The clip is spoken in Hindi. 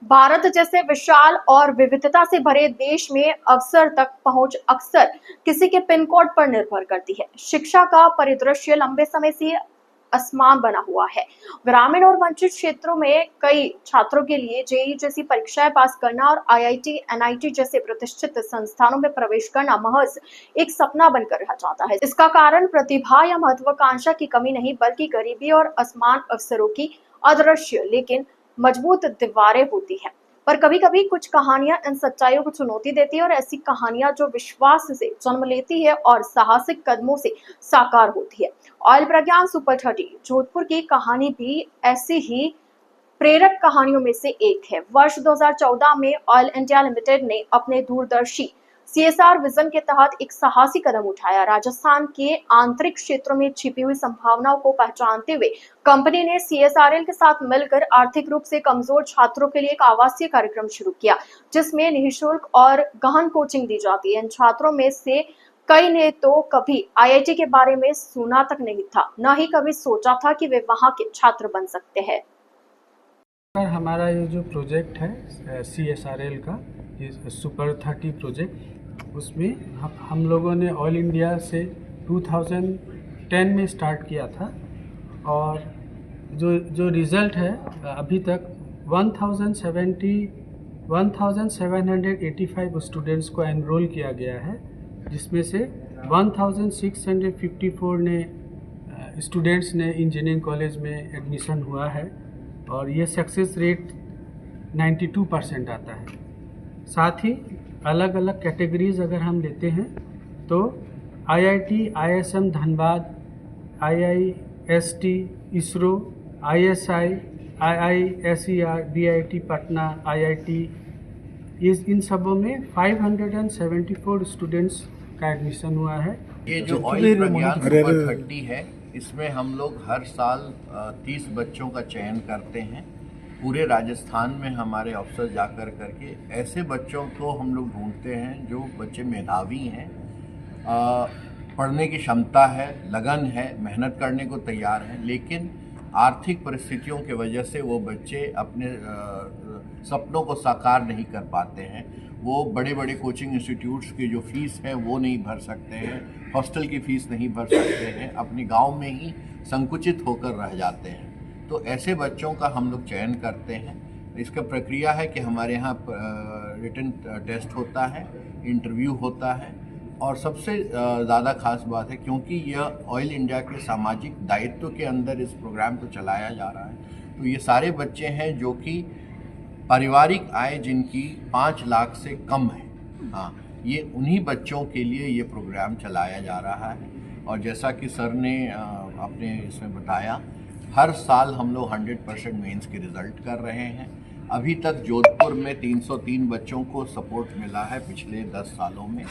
भारत जैसे विशाल और विविधता से भरे देश में अवसर तक पहुंच अक्सर किसी के पिन कोड पर निर्भर करती है। शिक्षा का परिदृश्य लंबे समय से असमान बना हुआ है। ग्रामीण और वंचित क्षेत्रों में कई छात्रों के लिए जेईई जैसी परीक्षाएं पास करना और आईआईटी, एनआईटी जैसे प्रतिष्ठित संस्थानों में प्रवेश करना महज एक सपना बनकर रह जाता है। इसका कारण प्रतिभा या महत्वाकांक्षा की कमी नहीं, बल्कि गरीबी और असमान अवसरों की अदृश्य लेकिन मजबूत दीवारें होती हैं। पर कभी-कभी कुछ कहानियां इन सच्चाइयों को चुनौती देती है, और ऐसी कहानियां जो विश्वास से जन्म लेती है और साहसिक कदमों से साकार होती है। ऑयल प्रज्ञान सुपर 30 जोधपुर की कहानी भी ऐसी ही प्रेरक कहानियों में से एक है। वर्ष 2014 में ऑयल इंडिया लिमिटेड ने अपने दूरदर्शी सीएसआर विजन के तहत एक साहसी कदम उठाया। राजस्थान के आंतरिक क्षेत्रों में छिपी हुई संभावनाओं को पहचानते हुए कंपनी ने सीएसआरएल के साथ मिलकर आर्थिक रूप से कमजोर छात्रों के लिए एक आवासीय कार्यक्रम शुरू किया, जिसमें निःशुल्क और गहन कोचिंग दी जाती है। इन छात्रों में से कई ने तो कभी आईआईटी के बारे में सुना तक नहीं था, न ही कभी सोचा था कि वे वहां के छात्र बन सकते हैं। सर, हमारा ये जो प्रोजेक्ट है CSRL का, ये सुपर 30 प्रोजेक्ट, उसमें हम लोगों ने ऑल इंडिया से 2010 में स्टार्ट किया था। और जो रिज़ल्ट है अभी तक 1785 स्टूडेंट्स को एनरोल किया गया है, जिसमें से 1654 ने स्टूडेंट्स ने इंजीनियरिंग कॉलेज में एडमिशन हुआ है, और ये सक्सेस रेट 92% आता है। साथ ही अलग अलग कैटेगरीज अगर हम लेते हैं तो IIT, ISM Dhanbad, IIST, ISRO, ISI, IISER, BIT Patna, IIT, इन सबों में 574 स्टूडेंट्स का एडमिशन हुआ है। ये जो ऑयल प्रज्ञान सुपर 30 है, इसमें हम लोग हर साल 30 बच्चों का चयन करते हैं। पूरे राजस्थान में हमारे अफसर जाकर करके ऐसे बच्चों को हम लोग ढूंढते हैं जो बच्चे मेधावी हैं, पढ़ने की क्षमता है, लगन है, मेहनत करने को तैयार हैं, लेकिन आर्थिक परिस्थितियों की वजह से वो बच्चे अपने सपनों को साकार नहीं कर पाते हैं। वो बड़े बड़े कोचिंग इंस्टीट्यूट्स की जो फीस है वो नहीं भर सकते हैं, हॉस्टल की फ़ीस नहीं भर सकते हैं, अपने गांव में ही संकुचित होकर रह जाते हैं। तो ऐसे बच्चों का हम लोग चयन करते हैं। इसका प्रक्रिया है कि हमारे यहाँ रिटन टेस्ट होता है, इंटरव्यू होता है, और सबसे ज़्यादा खास बात है क्योंकि यह ऑयल इंडिया के सामाजिक दायित्व के अंदर इस प्रोग्राम को चलाया जा रहा है, तो ये सारे बच्चे हैं जो कि पारिवारिक आय जिनकी 5 लाख से कम है। हाँ, ये उन्हीं बच्चों के लिए ये प्रोग्राम चलाया जा रहा है। और जैसा कि सर ने अपने इसमें बताया, हर साल हम लोग 100% मेंस के रिज़ल्ट कर रहे हैं। अभी तक जोधपुर में 303 बच्चों को सपोर्ट मिला है पिछले 10 सालों में,